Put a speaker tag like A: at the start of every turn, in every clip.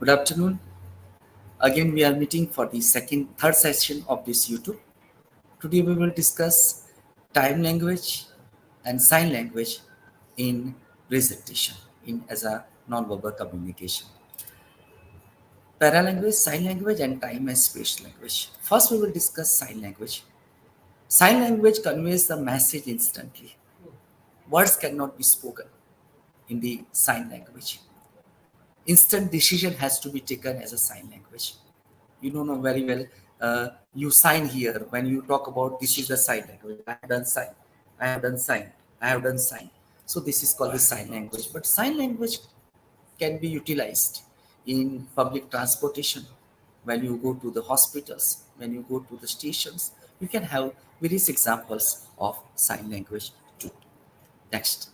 A: Good afternoon. Again, we are meeting for the third session of this YouTube. Today, we will discuss time language and sign language in presentation, in as a non-verbal communication. Paralanguage, sign language, and time and space language. First, we will discuss sign language. Sign language conveys the message instantly. Words cannot be spoken in the sign language. Instant decision has to be taken as a sign language. You don't know very well. You sign here when you talk about this is the sign language. I have done sign. I have done sign. I have done sign. So this is called the sign language. But sign language can be utilized in public transportation. When you go to the hospitals, when you go to the stations, you can have various examples of sign language too. Next.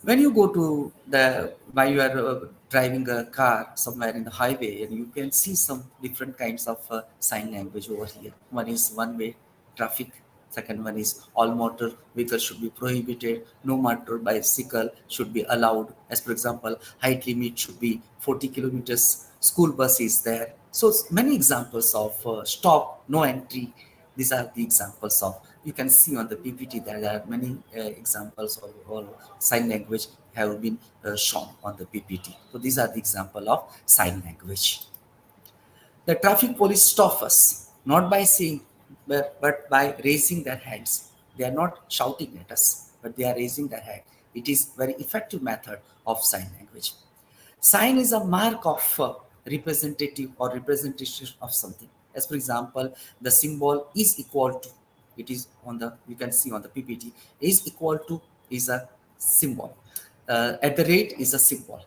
A: When you go to the while you are driving a car somewhere in the highway, and you can see some different kinds of sign language over here. One is one way traffic. Second one is all motor vehicles should be prohibited. No motor bicycle should be allowed. As for example, height limit should be 40 kilometers. School bus is there. So many examples of stop, no entry. These are the examples of, you can see on the PPT there are many examples of all sign language have been shown on the PPT. So these are the example of sign language. The traffic police stop us not by saying, but by raising their hands. They are not shouting at us, but they are raising their hand. It is very effective method of sign language. Sign is a mark of representative or representation of something. As for example, the symbol is equal to, it is on the, you can see on the PPT, is equal to is a symbol. At the rate is a symbol.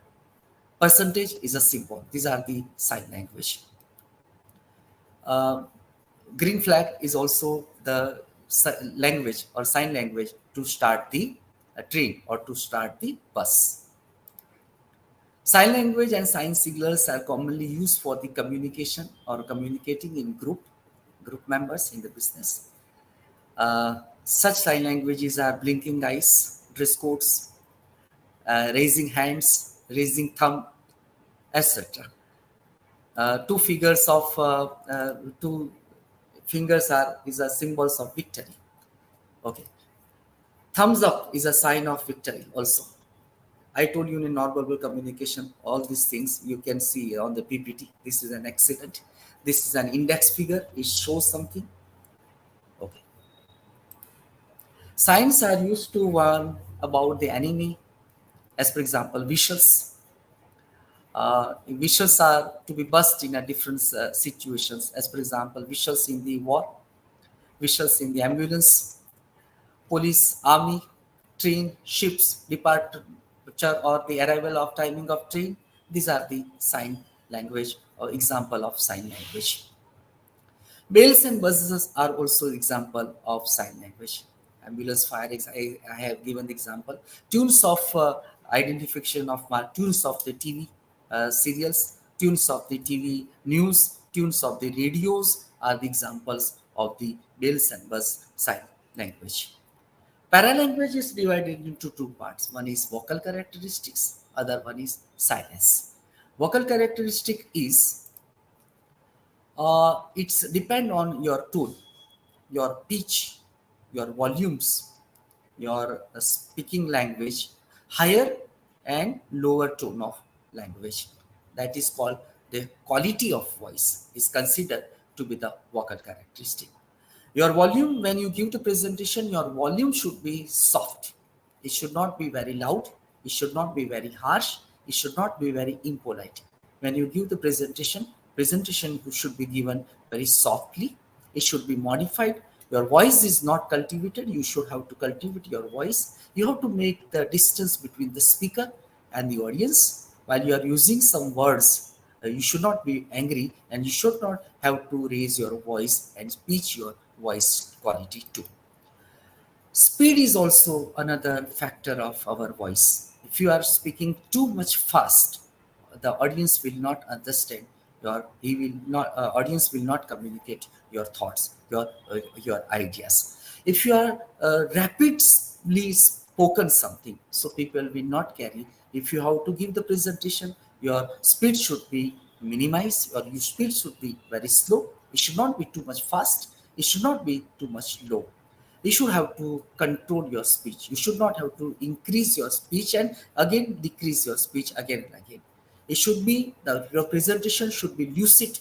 A: Percentage is a symbol. These are the sign language. Green flag is also the language or sign language to start the train or to start the bus. Sign language and sign signals are commonly used for the communication or communicating in group members in the business. Such sign languages are blinking eyes, dress codes, raising hands, raising thumb, etc. Two fingers are is a symbols of victory. Okay, thumbs up is a sign of victory also. I told you in nonverbal communication, all these things you can see on the PPT. This is an accident. This is an index figure. It shows something. Okay. Signs are used to warn about the enemy. As for example, visuals. Visuals are to be burst in a different situations. As for example, visuals in the war, visuals in the ambulance, police, army, train, ships, departure or the arrival of timing of train. These are the sign language or example of sign language. Bells and buzzers are also example of sign language. Ambulance fire, I have given the example. Tunes of identification of tunes of the TV serials, tunes of the TV news, tunes of the radios are the examples of the bells and buzz sign language. Paralanguage is divided into two parts. One is vocal characteristics, other one is silence. Vocal characteristic is it's depend on your tone, your pitch, your volumes, your speaking language, higher and lower tone of language. That is called the quality of voice is considered to be the vocal characteristic. Your volume, when you give the presentation, your volume should be soft. It should not be very loud. It should not be very harsh. It should not be very impolite. When you give the presentation should be given very softly. It should be modified. Your voice is not cultivated. You should have to cultivate your voice. You have to make the distance between the speaker and the audience. While you are using some words, you should not be angry and you should not have to raise your voice and pitch your voice quality too. Speed is also another factor of our voice. If you are speaking too much fast, the audience will not understand he will not audience will not communicate your thoughts, your ideas. If you are rapidly spoken something, so people will not carry If you have to give the presentation, your speed should be minimized, or your speed should be very slow. It should not be too much fast. It should not be too much low. You should have to control your speech. You should not have to increase your speech and again decrease your speech again and again. It should be, your presentation should be lucid.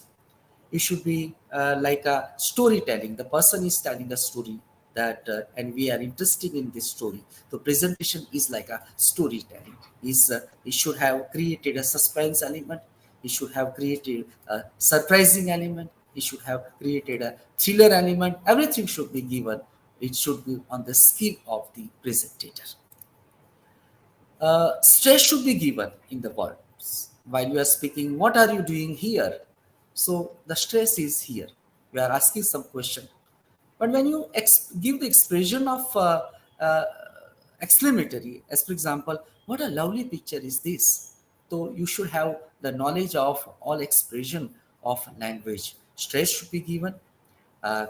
A: It should be like a storytelling. The person is telling a story that, and we are interested in this story. The presentation is like a storytelling. It should have created a suspense element. It should have created a surprising element. It should have created a thriller element. Everything should be given. It should be on the skill of the presenter. Stress should be given in the words while you are speaking. What are you doing here? So the stress is here. We are asking some question. But when you give the expression of uh, exclamatory, as for example, what a lovely picture is this? So you should have the knowledge of all expression of language. Stress should be given,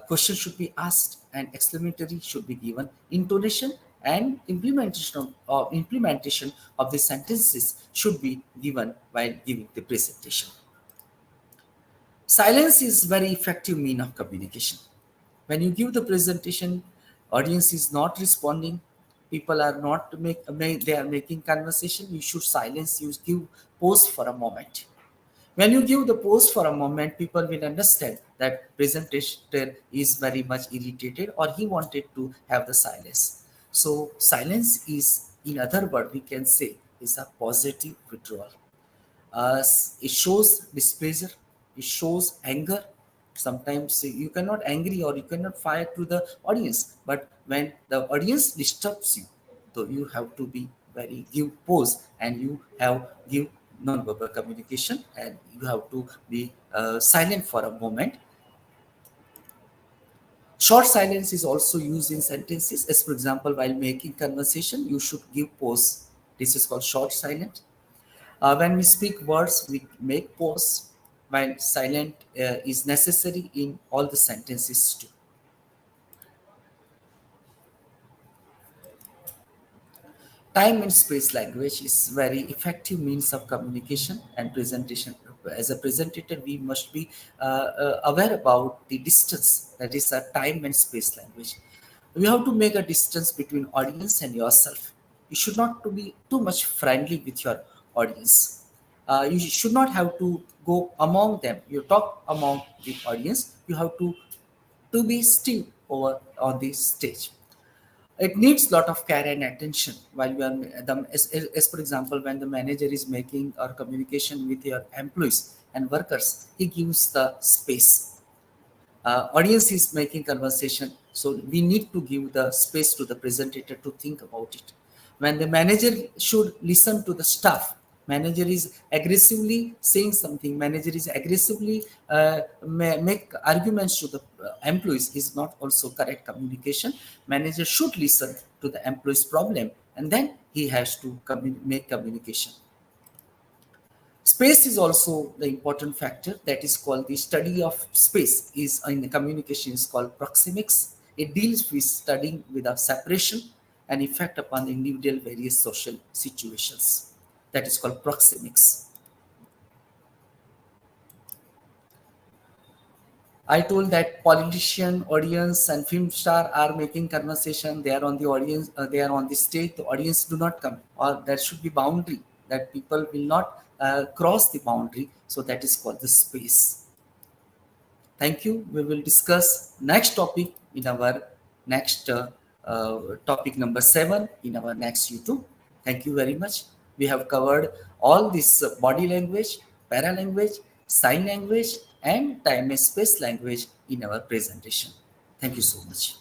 A: question should be asked, and exclamatory should be given. Intonation and implementation of the sentences should be given while giving the presentation. Silence is very effective mean of communication. When you give the presentation, audience is not responding, people are not they are making conversation, you should silence, you give pause for a moment. When you give the pause for a moment, people will understand that presenter is very much irritated or he wanted to have the silence. So silence is, in other words, we can say, is a positive withdrawal. It shows displeasure, it shows anger. Sometimes you cannot angry or you cannot fire to the audience, but when the audience disturbs you, so you have to be very give pause, and you have give non-verbal communication, and you have to be silent for a moment. Short silence is also used in sentences, as for example, while making conversation you should give pause. This is called short silence. When we speak words, we make pause, while silent is necessary in all the sentences too. Time and space language is very effective means of communication and presentation. As a presenter, we must be aware about the distance, that is a time and space language. You have to make a distance between audience and yourself. You should not to be too much friendly with your audience. You should not have to go among them. You talk among the audience. You have to be still over on the stage. It needs lot of care and attention while you are as for example, when the manager is making or communication with your employees and workers, he gives the space. Audience is making conversation, so we need to give the space to the presenter to think about it. When the manager should listen to the staff, manager is aggressively saying something, manager is aggressively make arguments to the employees, is not also correct communication. Manager should listen to the employee's problem, and then he has to make communication. Space is also the important factor, that is called the study of space is in the communication is called proxemics. It deals with studying without separation and effect upon the individual various social situations. That is called proxemics. I told that politician, audience, and film star are making conversation. They are on the audience. They are on the stage. The audience do not come, or there should be boundary that people will not cross the boundary. So that is called the space. Thank you. We will discuss next topic in our next topic number 7 in our next YouTube. Thank you very much. We have covered all this body language, paralanguage, sign language, and time and space language in our presentation. Thank you so much.